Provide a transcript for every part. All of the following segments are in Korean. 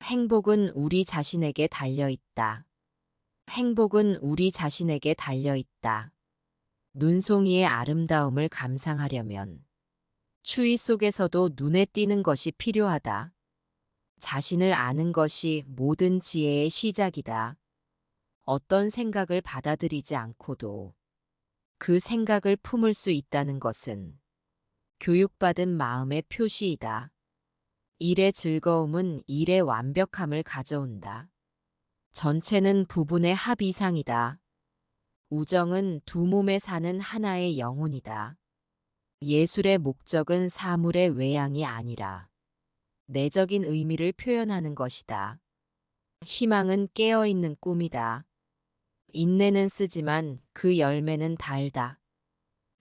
행복은 우리 자신에게 달려 있다. 행복은 우리 자신에게 달려 있다. 눈송이의 아름다움을 감상하려면 추위 속에서도 눈에 띄는 것이 필요하다. 자신을 아는 것이 모든 지혜의 시작이다. 어떤 생각을 받아들이지 않고도 그 생각을 품을 수 있다는 것은 교육받은 마음의 표시이다. 일의 즐거움은 일의 완벽함을 가져온다. 전체는 부분의 합 이상이다. 우정은 두 몸에 사는 하나의 영혼이다. 예술의 목적은 사물의 외양이 아니라 내적인 의미를 표현하는 것이다. 희망은 깨어있는 꿈이다. 인내는 쓰지만 그 열매는 달다.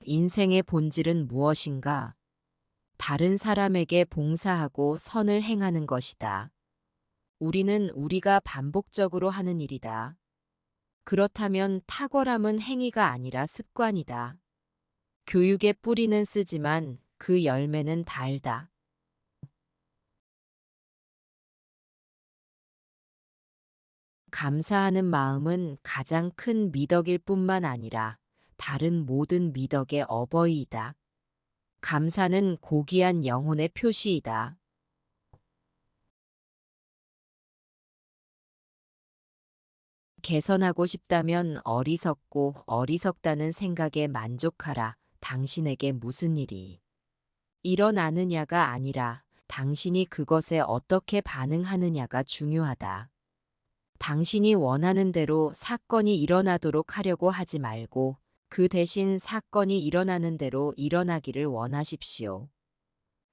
인생의 본질은 무엇인가? 다른 사람에게 봉사하고 선을 행하는 것이다. 우리는 우리가 반복적으로 하는 일이다. 그렇다면 탁월함은 행위가 아니라 습관이다. 교육의 뿌리는 쓰지만 그 열매는 달다. 감사하는 마음은 가장 큰 미덕일 뿐만 아니라 다른 모든 미덕의 어버이이다. 감사는 고귀한 영혼의 표시이다. 개선하고 싶다면 어리석고 어리석다는 생각에 만족하라. 당신에게 무슨 일이 일어나느냐가 아니라 당신이 그것에 어떻게 반응하느냐가 중요하다. 당신이 원하는 대로 사건이 일어나도록 하려고 하지 말고 그 대신 사건이 일어나는 대로 일어나기를 원하십시오.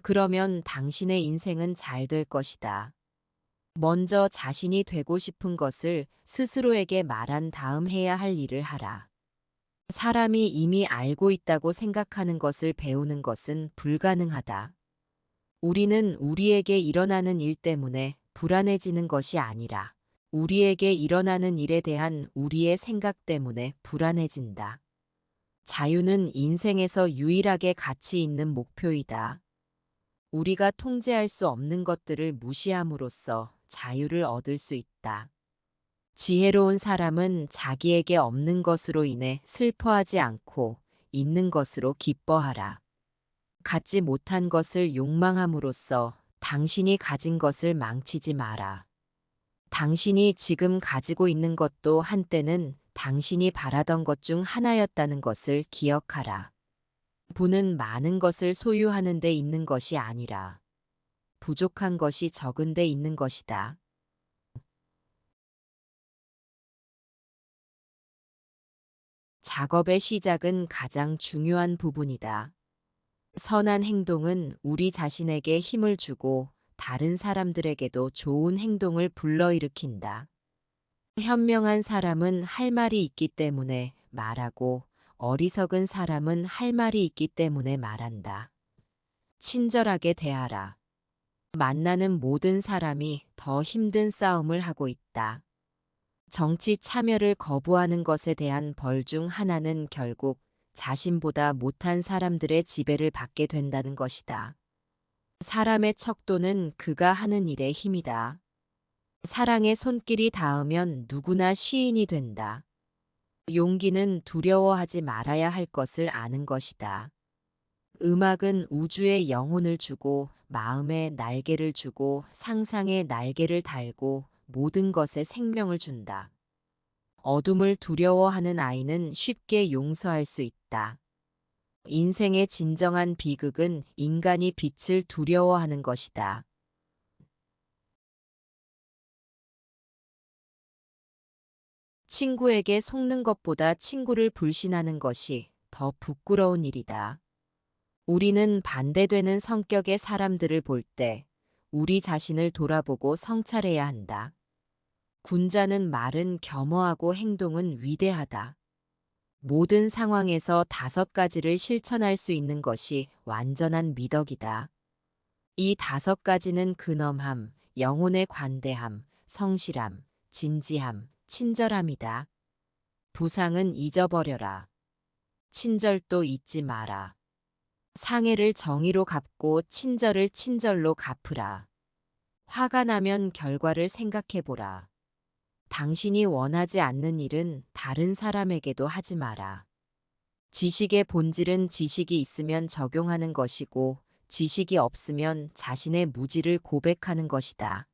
그러면 당신의 인생은 잘 될 것이다. 먼저 자신이 되고 싶은 것을 스스로에게 말한 다음 해야 할 일을 하라. 사람이 이미 알고 있다고 생각하는 것을 배우는 것은 불가능하다. 우리는 우리에게 일어나는 일 때문에 불안해지는 것이 아니라 우리에게 일어나는 일에 대한 우리의 생각 때문에 불안해진다. 자유는 인생에서 유일하게 가치 있는 목표이다. 우리가 통제할 수 없는 것들을 무시함으로써 자유를 얻을 수 있다. 지혜로운 사람은 자기에게 없는 것으로 인해 슬퍼하지 않고 있는 것으로 기뻐하라. 갖지 못한 것을 욕망함으로써 당신이 가진 것을 망치지 마라. 당신이 지금 가지고 있는 것도 한때는 당신이 바라던 것 중 하나였다는 것을 기억하라. 부는 많은 것을 소유하는 데 있는 것이 아니라 부족한 것이 적은 데 있는 것이다. 작업의 시작은 가장 중요한 부분이다. 선한 행동은 우리 자신에게 힘을 주고 다른 사람들에게도 좋은 행동을 불러일으킨다. 현명한 사람은 할 말이 있기 때문에 말하고 어리석은 사람은 할 말이 있기 때문에 말한다. 친절하게 대하라. 만나는 모든 사람이 더 힘든 싸움을 하고 있다. 정치 참여를 거부하는 것에 대한 벌 중 하나는 결국 자신보다 못한 사람들의 지배를 받게 된다는 것이다. 사람의 척도는 그가 하는 일의 힘이다. 사랑의 손길이 닿으면 누구나 시인이 된다. 용기는 두려워하지 말아야 할 것을 아는 것이다. 음악은 우주에 영혼을 주고 마음에 날개를 주고 상상에 날개를 달고 모든 것에 생명을 준다. 어둠을 두려워하는 아이는 쉽게 용서할 수 있다. 인생의 진정한 비극은 인간이 빛을 두려워하는 것이다. 친구에게 속는 것보다 친구를 불신하는 것이 더 부끄러운 일이다. 우리는 반대되는 성격의 사람들을 볼 때 우리 자신을 돌아보고 성찰해야 한다. 군자는 말은 겸허하고 행동은 위대하다. 모든 상황에서 5가지를 실천할 수 있는 것이 완전한 미덕이다. 이 5가지는 근엄함, 영혼의 관대함, 성실함, 진지함, 친절함이다. 부상은 잊어버려라. 친절도 잊지 마라. 상해를 정의로 갚고 친절을 친절로 갚으라. 화가 나면 결과를 생각해보라. 당신이 원하지 않는 일은 다른 사람에게도 하지 마라. 지식의 본질은 지식이 있으면 적용하는 것이고, 지식이 없으면 자신의 무지를 고백하는 것이다.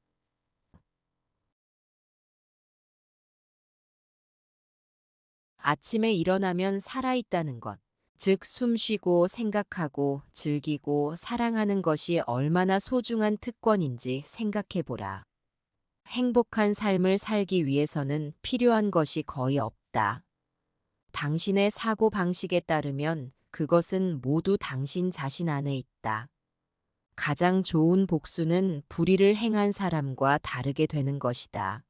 아침에 일어나면 살아있다는 것, 즉 숨쉬고 생각하고 즐기고 사랑하는 것이 얼마나 소중한 특권인지 생각해보라. 행복한 삶을 살기 위해서는 필요한 것이 거의 없다. 당신의 사고 방식에 따르면 그것은 모두 당신 자신 안에 있다. 가장 좋은 복수는 불의를 행한 사람과 다르게 되는 것이다.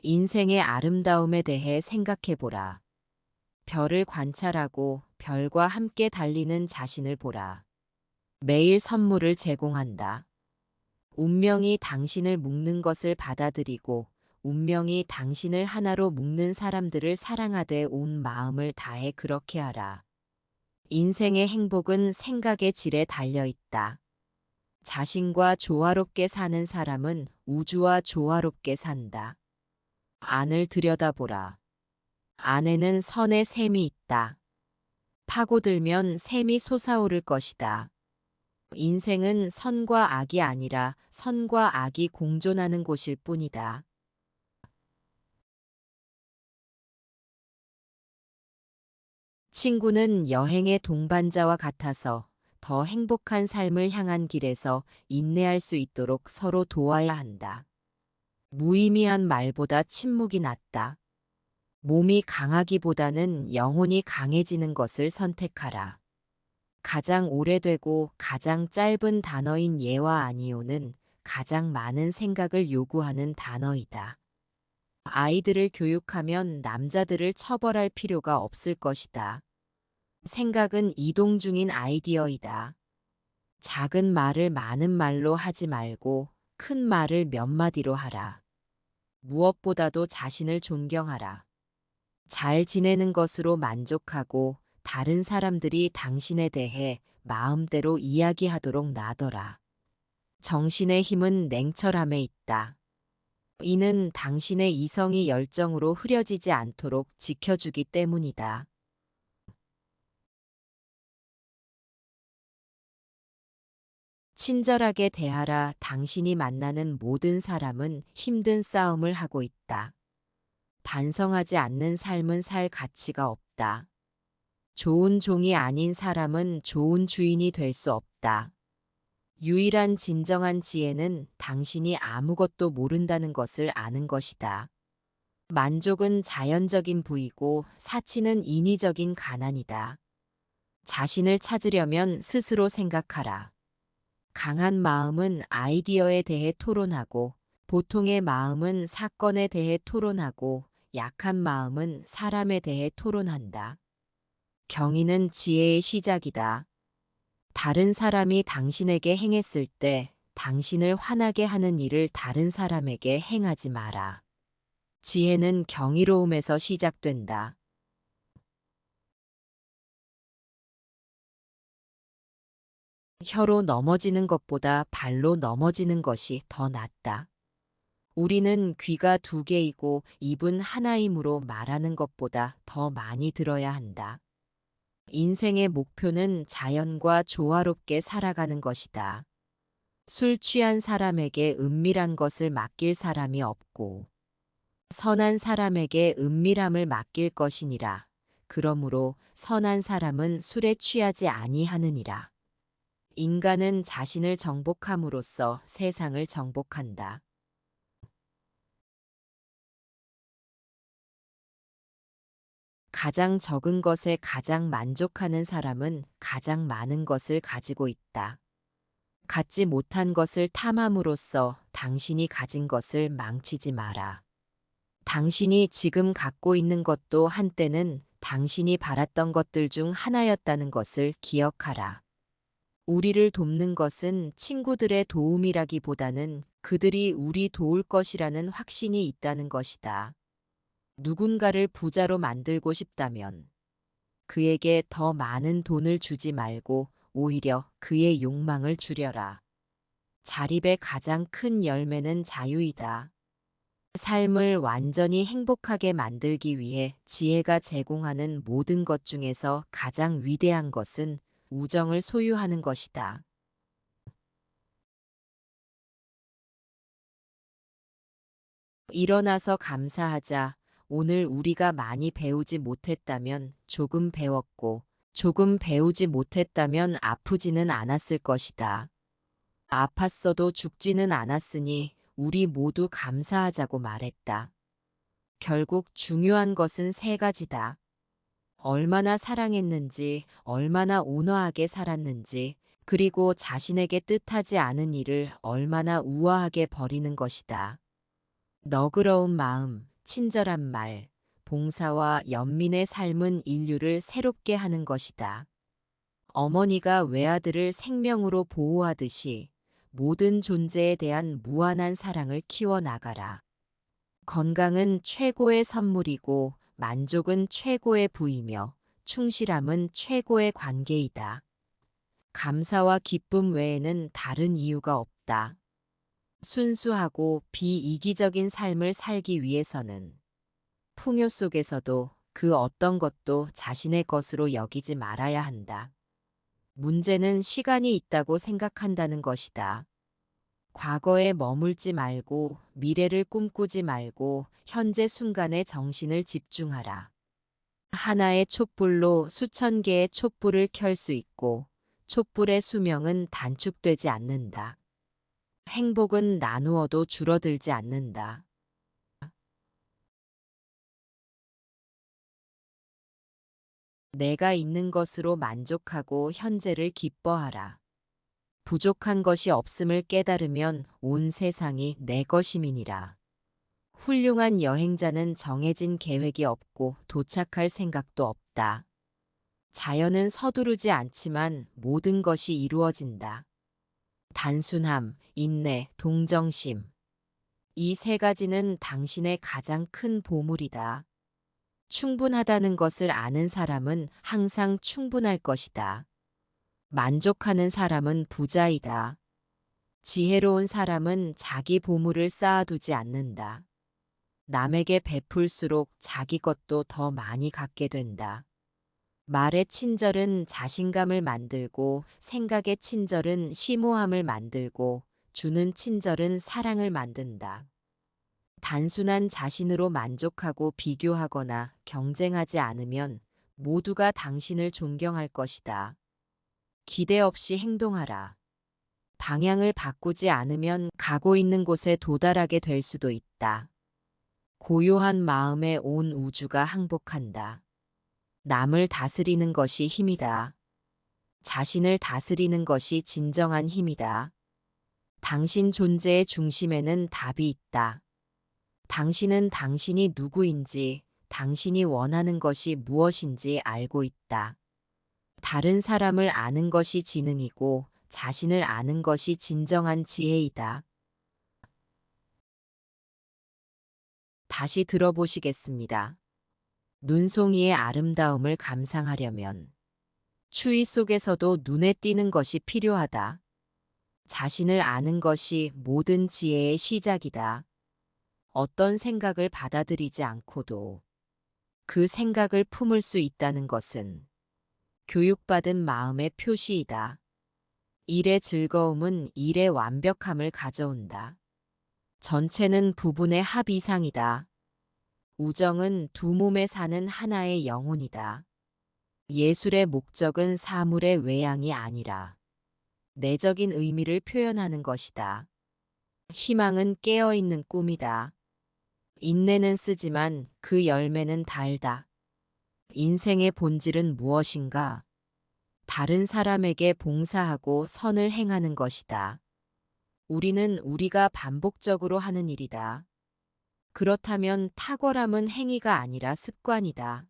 인생의 아름다움에 대해 생각해보라. 별을 관찰하고 별과 함께 달리는 자신을 보라. 매일 선물을 제공한다. 운명이 당신을 묶는 것을 받아들이고 운명이 당신을 하나로 묶는 사람들을 사랑하되 온 마음을 다해 그렇게 하라. 인생의 행복은 생각의 질에 달려 있다. 자신과 조화롭게 사는 사람은 우주와 조화롭게 산다. 안을 들여다보라. 안에는 선의 샘이 있다. 파고들면 샘이 솟아오를 것이다. 인생은 선과 악이 아니라 선과 악이 공존하는 곳일 뿐이다. 친구는 여행의 동반자와 같아서 더 행복한 삶을 향한 길에서 인내할 수 있도록 서로 도와야 한다. 무의미한 말보다 침묵이 낫다. 몸이 강하기보다는 영혼이 강해지는 것을 선택하라. 가장 오래되고 가장 짧은 단어인 예와 아니요는 가장 많은 생각을 요구하는 단어이다. 아이들을 교육하면 남자들을 처벌할 필요가 없을 것이다. 생각은 이동 중인 아이디어이다. 작은 말을 많은 말로 하지 말고 큰 말을 몇 마디로 하라. 무엇보다도 자신을 존경하라. 잘 지내는 것으로 만족하고 다른 사람들이 당신에 대해 마음대로 이야기하도록 놔둬라. 정신의 힘은 냉철함에 있다. 이는 당신의 이성이 열정으로 흐려지지 않도록 지켜주기 때문이다. 친절하게 대하라. 당신이 만나는 모든 사람은 힘든 싸움을 하고 있다. 반성하지 않는 삶은 살 가치가 없다. 좋은 종이 아닌 사람은 좋은 주인이 될 수 없다. 유일한 진정한 지혜는 당신이 아무것도 모른다는 것을 아는 것이다. 만족은 자연적인 부이고 사치는 인위적인 가난이다. 자신을 찾으려면 스스로 생각하라. 강한 마음은 아이디어에 대해 토론하고 보통의 마음은 사건에 대해 토론하고 약한 마음은 사람에 대해 토론한다. 경의는 지혜의 시작이다. 다른 사람이 당신에게 행했을 때 당신을 화나게 하는 일을 다른 사람에게 행하지 마라. 지혜는 경이로움에서 시작된다. 혀로 넘어지는 것보다 발로 넘어지는 것이 더 낫다. 우리는 귀가 두 개이고 입은 하나이므로 말하는 것보다 더 많이 들어야 한다. 인생의 목표는 자연과 조화롭게 살아가는 것이다. 술 취한 사람에게 은밀한 것을 맡길 사람이 없고 선한 사람에게 은밀함을 맡길 것이니라. 그러므로 선한 사람은 술에 취하지 아니하느니라. 인간은 자신을 정복함으로써 세상을 정복한다. 가장 적은 것에 가장 만족하는 사람은 가장 많은 것을 가지고 있다. 갖지 못한 것을 탐함으로써 당신이 가진 것을 망치지 마라. 당신이 지금 갖고 있는 것도 한때는 당신이 바랐던 것들 중 하나였다는 것을 기억하라. 우리를 돕는 것은 친구들의 도움이라기보다는 그들이 우리 도울 것이라는 확신이 있다는 것이다. 누군가를 부자로 만들고 싶다면 그에게 더 많은 돈을 주지 말고 오히려 그의 욕망을 줄여라. 자립의 가장 큰 열매는 자유이다. 삶을 완전히 행복하게 만들기 위해 지혜가 제공하는 모든 것 중에서 가장 위대한 것은 우정을 소유하는 것이다. 일어나서 감사하자. 오늘 우리가 많이 배우지 못했다면 조금 배웠고, 조금 배우지 못했다면 아프지는 않았을 것이다. 아팠어도 죽지는 않았으니 우리 모두 감사하자고 말했다. 결국 중요한 것은 세 가지다. 얼마나 사랑했는지, 얼마나 온화하게 살았는지, 그리고 자신에게 뜻하지 않은 일을 얼마나 우아하게 버리는 것이다. 너그러운 마음, 친절한 말, 봉사와 연민의 삶은 인류를 새롭게 하는 것이다. 어머니가 외아들을 생명으로 보호하듯이 모든 존재에 대한 무한한 사랑을 키워나가라. 건강은 최고의 선물이고 만족은 최고의 부이며 충실함은 최고의 관계이다. 감사와 기쁨 외에는 다른 이유가 없다. 순수하고 비이기적인 삶을 살기 위해서는 풍요 속에서도 그 어떤 것도 자신의 것으로 여기지 말아야 한다. 문제는 시간이 있다고 생각한다는 것이다. 과거에 머물지 말고 미래를 꿈꾸지 말고 현재 순간에 정신을 집중하라. 하나의 촛불로 수천 개의 촛불을 켤 수 있고 촛불의 수명은 단축되지 않는다. 행복은 나누어도 줄어들지 않는다. 내가 있는 것으로 만족하고 현재를 기뻐하라. 부족한 것이 없음을 깨달으면 온 세상이 내 것임이니라. 훌륭한 여행자는 정해진 계획이 없고 도착할 생각도 없다. 자연은 서두르지 않지만 모든 것이 이루어진다. 단순함, 인내, 동정심. 이 세 가지는 당신의 가장 큰 보물이다. 충분하다는 것을 아는 사람은 항상 충분할 것이다. 만족하는 사람은 부자이다. 지혜로운 사람은 자기 보물을 쌓아두지 않는다. 남에게 베풀수록 자기 것도 더 많이 갖게 된다. 말의 친절은 자신감을 만들고 생각의 친절은 심오함을 만들고 주는 친절은 사랑을 만든다. 단순한 자신으로 만족하고 비교하거나 경쟁하지 않으면 모두가 당신을 존경할 것이다. 기대 없이 행동하라. 방향을 바꾸지 않으면 가고 있는 곳에 도달하게 될 수도 있다. 고요한 마음에 온 우주가 항복한다. 남을 다스리는 것이 힘이다. 자신을 다스리는 것이 진정한 힘이다. 당신 존재의 중심에는 답이 있다. 당신은 당신이 누구인지, 당신이 원하는 것이 무엇인지 알고 있다. 다른 사람을 아는 것이 지능이고 자신을 아는 것이 진정한 지혜이다. 다시 들어보시겠습니다. 눈송이의 아름다움을 감상하려면 추위 속에서도 눈에 띄는 것이 필요하다. 자신을 아는 것이 모든 지혜의 시작이다. 어떤 생각을 받아들이지 않고도 그 생각을 품을 수 있다는 것은 교육받은 마음의 표시이다. 일의 즐거움은 일의 완벽함을 가져온다. 전체는 부분의 합 이상이다. 우정은 두 몸에 사는 하나의 영혼이다. 예술의 목적은 사물의 외양이 아니라 내적인 의미를 표현하는 것이다. 희망은 깨어있는 꿈이다. 인내는 쓰지만 그 열매는 달다. 인생의 본질은 무엇인가? 다른 사람에게 봉사하고 선을 행하는 것이다. 우리는 우리가 반복적으로 하는 일이다. 그렇다면 탁월함은 행위가 아니라 습관이다.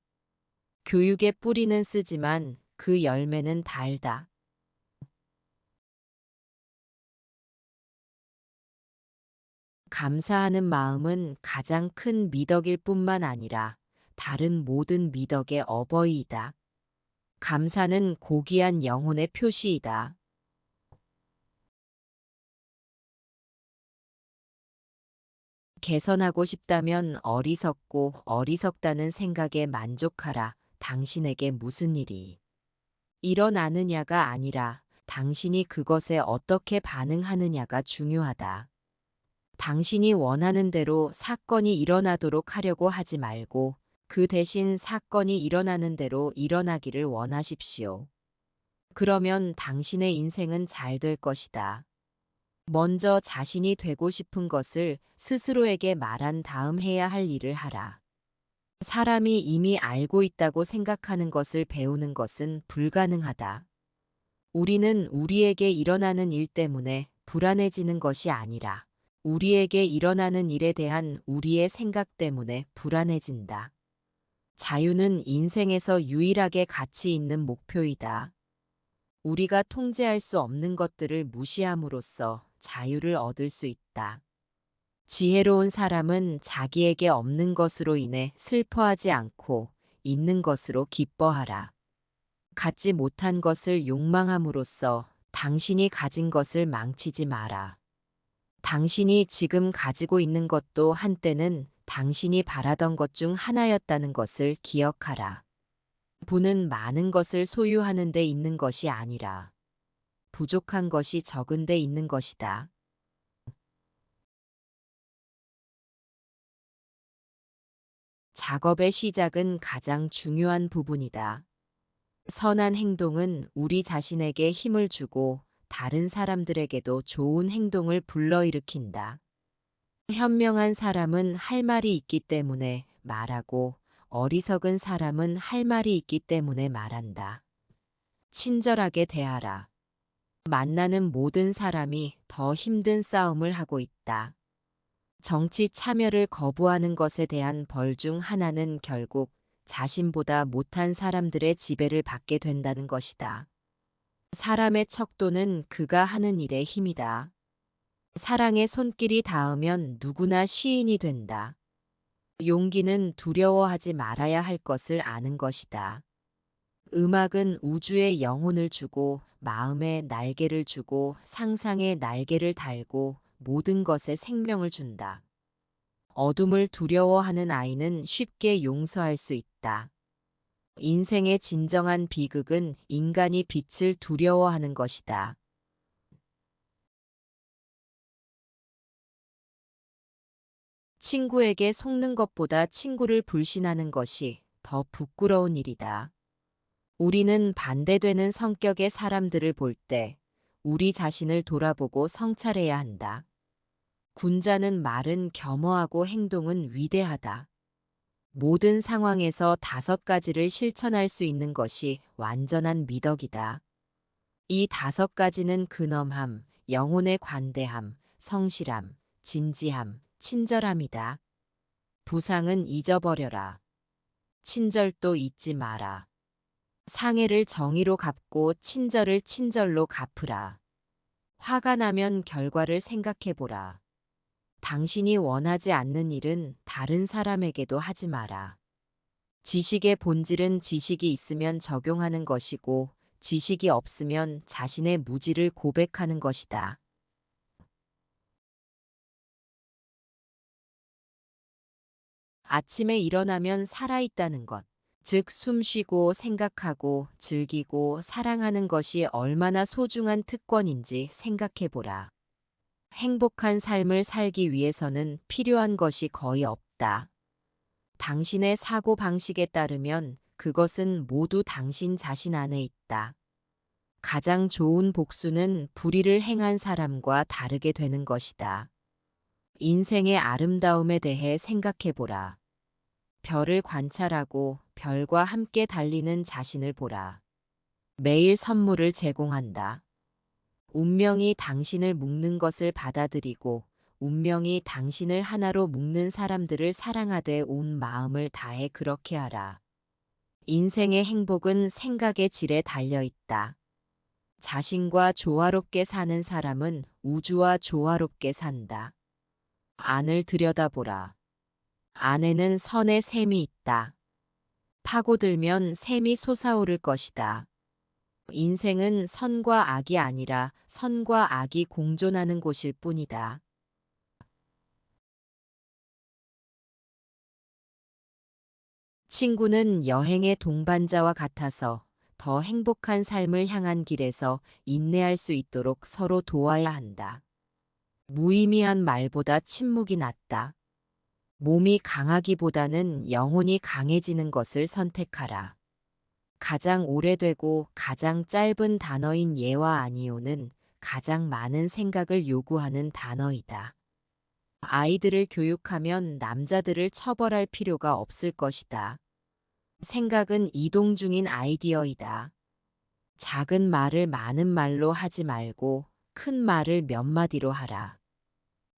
교육의 뿌리는 쓰지만 그 열매는 달다. 감사하는 마음은 가장 큰 미덕일 뿐만 아니라 다른 모든 미덕의 어버이이다. 감사는 고귀한 영혼의 표시이다. 개선하고 싶다면 어리석고 어리석다는 생각에 만족하라. 당신에게 무슨 일이 일어나느냐가 아니라 당신이 그것에 어떻게 반응하느냐가 중요하다. 당신이 원하는 대로 사건이 일어나도록 하려고 하지 말고 그 대신 사건이 일어나는 대로 일어나기를 원하십시오. 그러면 당신의 인생은 잘 될 것이다. 먼저 자신이 되고 싶은 것을 스스로에게 말한 다음 해야 할 일을 하라. 사람이 이미 알고 있다고 생각하는 것을 배우는 것은 불가능하다. 우리는 우리에게 일어나는 일 때문에 불안해지는 것이 아니라 우리에게 일어나는 일에 대한 우리의 생각 때문에 불안해진다. 자유는 인생에서 유일하게 가치 있는 목표이다. 우리가 통제할 수 없는 것들을 무시함으로써 자유를 얻을 수 있다. 지혜로운 사람은 자기에게 없는 것으로 인해 슬퍼하지 않고 있는 것으로 기뻐하라. 갖지 못한 것을 욕망함으로써 당신이 가진 것을 망치지 마라. 당신이 지금 가지고 있는 것도 한때는 당신이 바라던 것 중 하나였다는 것을 기억하라. 부는 많은 것을 소유하는 데 있는 것이 아니라 부족한 것이 적은 데 있는 것이다. 작업의 시작은 가장 중요한 부분이다. 선한 행동은 우리 자신에게 힘을 주고 다른 사람들에게도 좋은 행동을 불러일으킨다. 현명한 사람은 할 말이 있기 때문에 말하고 어리석은 사람은 할 말이 있기 때문에 말한다. 친절하게 대하라. 만나는 모든 사람이 더 힘든 싸움을 하고 있다. 정치 참여를 거부하는 것에 대한 벌 중 하나는 결국 자신보다 못한 사람들의 지배를 받게 된다는 것이다. 사람의 척도는 그가 하는 일의 힘이다. 사랑의 손길이 닿으면 누구나 시인이 된다. 용기는 두려워하지 말아야 할 것을 아는 것이다. 음악은 우주에 영혼을 주고 마음에 날개를 주고 상상에 날개를 달고 모든 것에 생명을 준다. 어둠을 두려워하는 아이는 쉽게 용서할 수 있다. 인생의 진정한 비극은 인간이 빛을 두려워하는 것이다. 친구에게 속는 것보다 친구를 불신하는 것이 더 부끄러운 일이다. 우리는 반대되는 성격의 사람들을 볼 때 우리 자신을 돌아보고 성찰해야 한다. 군자는 말은 겸허하고 행동은 위대하다. 모든 상황에서 5가지를 실천할 수 있는 것이 완전한 미덕이다. 이 5가지는 근엄함, 영혼의 관대함, 성실함, 진지함, 친절함이다. 부상은 잊어버려라. 친절도 잊지 마라. 상해를 정의로 갚고 친절을 친절로 갚으라. 화가 나면 결과를 생각해보라. 당신이 원하지 않는 일은 다른 사람에게도 하지 마라. 지식의 본질은 지식이 있으면 적용하는 것이고 지식이 없으면 자신의 무지를 고백하는 것이다. 아침에 일어나면 살아있다는 것, 즉 숨쉬고 생각하고 즐기고 사랑하는 것이 얼마나 소중한 특권인지 생각해보라. 행복한 삶을 살기 위해서는 필요한 것이 거의 없다. 당신의 사고 방식에 따르면 그것은 모두 당신 자신 안에 있다. 가장 좋은 복수는 불의를 행한 사람과 다르게 되는 것이다. 인생의 아름다움에 대해 생각해보라. 별을 관찰하고 별과 함께 달리는 자신을 보라. 매일 선물을 제공한다. 운명이 당신을 묶는 것을 받아들이고 운명이 당신을 하나로 묶는 사람들을 사랑하되 온 마음을 다해 그렇게 하라. 인생의 행복은 생각의 질에 달려 있다. 자신과 조화롭게 사는 사람은 우주와 조화롭게 산다. 안을 들여다보라. 안에는 선의 샘이 있다. 파고들면 샘이 솟아오를 것이다. 인생은 선과 악이 아니라 선과 악이 공존하는 곳일 뿐이다. 친구는 여행의 동반자와 같아서 더 행복한 삶을 향한 길에서 인내할 수 있도록 서로 도와야 한다. 무의미한 말보다 침묵이 낫다. 몸이 강하기보다는 영혼이 강해지는 것을 선택하라. 가장 오래되고 가장 짧은 단어인 예와 아니오는 가장 많은 생각을 요구하는 단어이다. 아이들을 교육하면 남자들을 처벌할 필요가 없을 것이다. 생각은 이동 중인 아이디어이다. 작은 말을 많은 말로 하지 말고 큰 말을 몇 마디로 하라.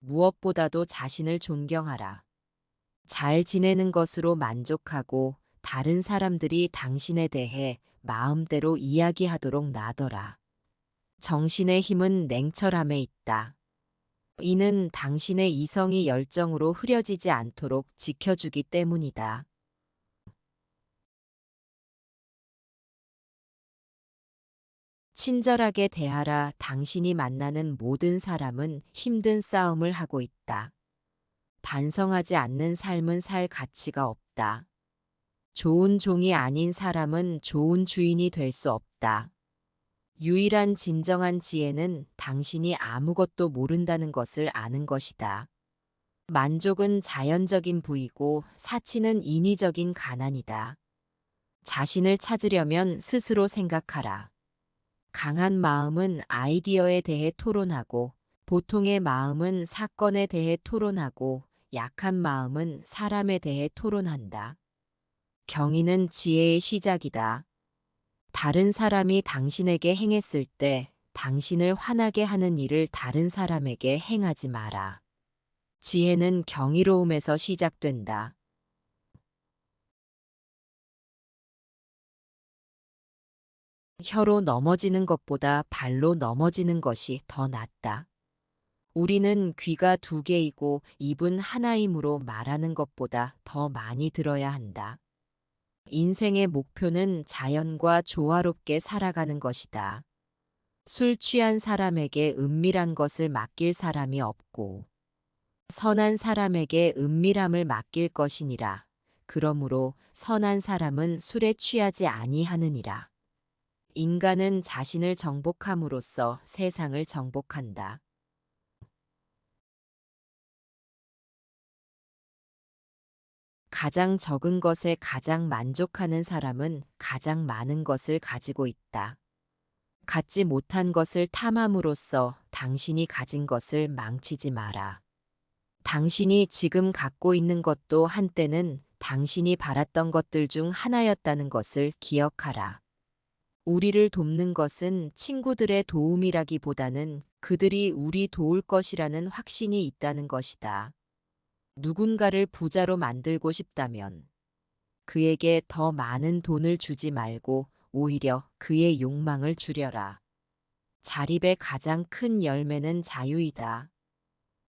무엇보다도 자신을 존경하라. 잘 지내는 것으로 만족하고 다른 사람들이 당신에 대해 마음대로 이야기하도록 놔둬라. 정신의 힘은 냉철함에 있다. 이는 당신의 이성이 열정으로 흐려지지 않도록 지켜주기 때문이다. 친절하게 대하라. 당신이 만나는 모든 사람은 힘든 싸움을 하고 있다. 반성하지 않는 삶은 살 가치가 없다. 좋은 종이 아닌 사람은 좋은 주인이 될 수 없다. 유일한 진정한 지혜는 당신이 아무것도 모른다는 것을 아는 것이다. 만족은 자연적인 부이고 사치는 인위적인 가난이다. 자신을 찾으려면 스스로 생각하라. 강한 마음은 아이디어에 대해 토론하고 보통의 마음은 사건에 대해 토론하고 약한 마음은 사람에 대해 토론한다. 경의는 지혜의 시작이다. 다른 사람이 당신에게 행했을 때 당신을 화나게 하는 일을 다른 사람에게 행하지 마라. 지혜는 경이로움에서 시작된다. 혀로 넘어지는 것보다 발로 넘어지는 것이 더 낫다. 우리는 귀가 두 개이고 입은 하나이므로 말하는 것보다 더 많이 들어야 한다. 인생의 목표는 자연과 조화롭게 살아가는 것이다. 술 취한 사람에게 은밀한 것을 맡길 사람이 없고 선한 사람에게 은밀함을 맡길 것이니라. 그러므로 선한 사람은 술에 취하지 아니하느니라. 인간은 자신을 정복함으로써 세상을 정복한다. 가장 적은 것에 가장 만족하는 사람은 가장 많은 것을 가지고 있다. 갖지 못한 것을 탐함으로써 당신이 가진 것을 망치지 마라. 당신이 지금 갖고 있는 것도 한때는 당신이 바랐던 것들 중 하나였다는 것을 기억하라. 우리를 돕는 것은 친구들의 도움이라기보다는 그들이 우리 도울 것이라는 확신이 있다는 것이다. 누군가를 부자로 만들고 싶다면 그에게 더 많은 돈을 주지 말고 오히려 그의 욕망을 줄여라. 자립의 가장 큰 열매는 자유이다.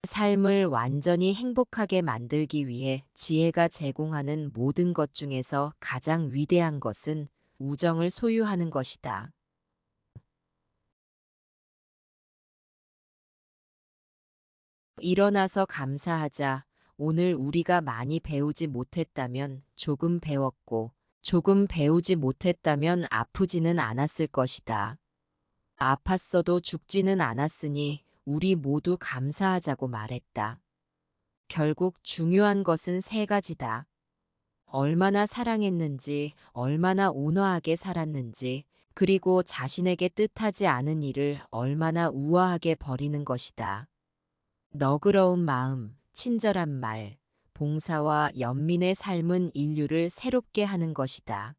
삶을 완전히 행복하게 만들기 위해 지혜가 제공하는 모든 것 중에서 가장 위대한 것은 우정을 소유하는 것이다. 일어나서 감사하자. 오늘 우리가 많이 배우지 못했다면 조금 배웠고, 조금 배우지 못했다면 아프지는 않았을 것이다. 아팠어도 죽지는 않았으니 우리 모두 감사하자고 말했다. 결국 중요한 것은 세 가지다. 얼마나 사랑했는지, 얼마나 온화하게 살았는지, 그리고 자신에게 뜻하지 않은 일을 얼마나 우아하게 버리는 것이다. 너그러운 마음, 친절한 말, 봉사와 연민의 삶은 인류를 새롭게 하는 것이다.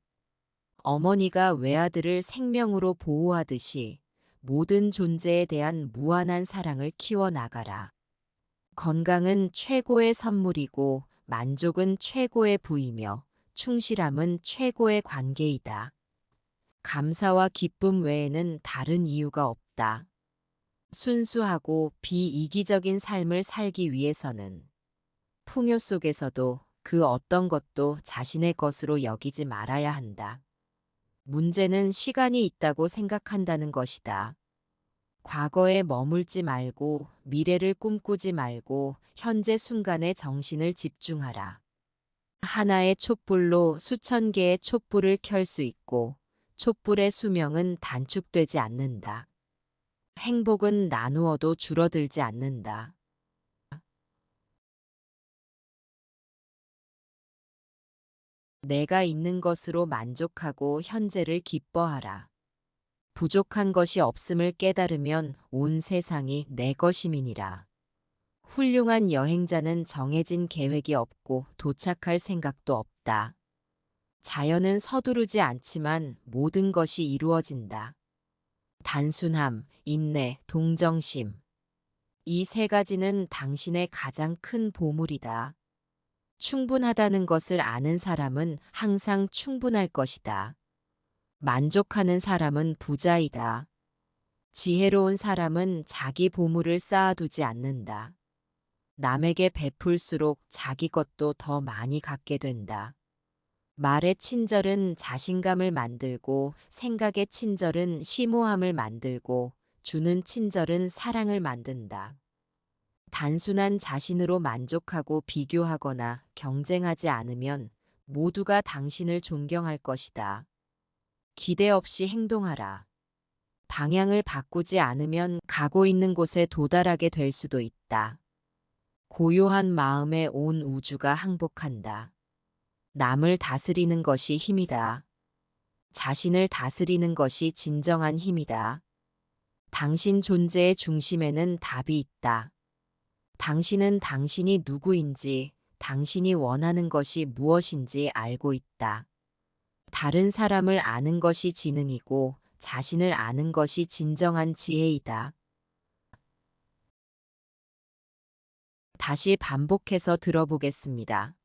어머니가 외아들을 생명으로 보호하듯이 모든 존재에 대한 무한한 사랑을 키워나가라. 건강은 최고의 선물이고 만족은 최고의 부이며 충실함은 최고의 관계이다. 감사와 기쁨 외에는 다른 이유가 없다. 순수하고 비이기적인 삶을 살기 위해서는 풍요 속에서도 그 어떤 것도 자신의 것으로 여기지 말아야 한다. 문제는 시간이 있다고 생각한다는 것이다. 과거에 머물지 말고 미래를 꿈꾸지 말고 현재 순간에 정신을 집중하라. 하나의 촛불로 수천 개의 촛불을 켤 수 있고 촛불의 수명은 단축되지 않는다. 행복은 나누어도 줄어들지 않는다. 내가 있는 것으로 만족하고 현재를 기뻐하라. 부족한 것이 없음을 깨달으면 온 세상이 내 것임이니라. 훌륭한 여행자는 정해진 계획이 없고 도착할 생각도 없다. 자연은 서두르지 않지만 모든 것이 이루어진다. 단순함, 인내, 동정심. 이 세 가지는 당신의 가장 큰 보물이다. 충분하다는 것을 아는 사람은 항상 충분할 것이다. 만족하는 사람은 부자이다. 지혜로운 사람은 자기 보물을 쌓아두지 않는다. 남에게 베풀수록 자기 것도 더 많이 갖게 된다. 말의 친절은 자신감을 만들고 생각의 친절은 심오함을 만들고 주는 친절은 사랑을 만든다. 단순한 자신으로 만족하고 비교하거나 경쟁하지 않으면 모두가 당신을 존경할 것이다. 기대 없이 행동하라. 방향을 바꾸지 않으면 가고 있는 곳에 도달하게 될 수도 있다. 고요한 마음에 온 우주가 항복한다. 남을 다스리는 것이 힘이다. 자신을 다스리는 것이 진정한 힘이다. 당신 존재의 중심에는 답이 있다. 당신은 당신이 누구인지, 당신이 원하는 것이 무엇인지 알고 있다. 다른 사람을 아는 것이 지능이고 자신을 아는 것이 진정한 지혜이다. 다시 반복해서 들어보겠습니다.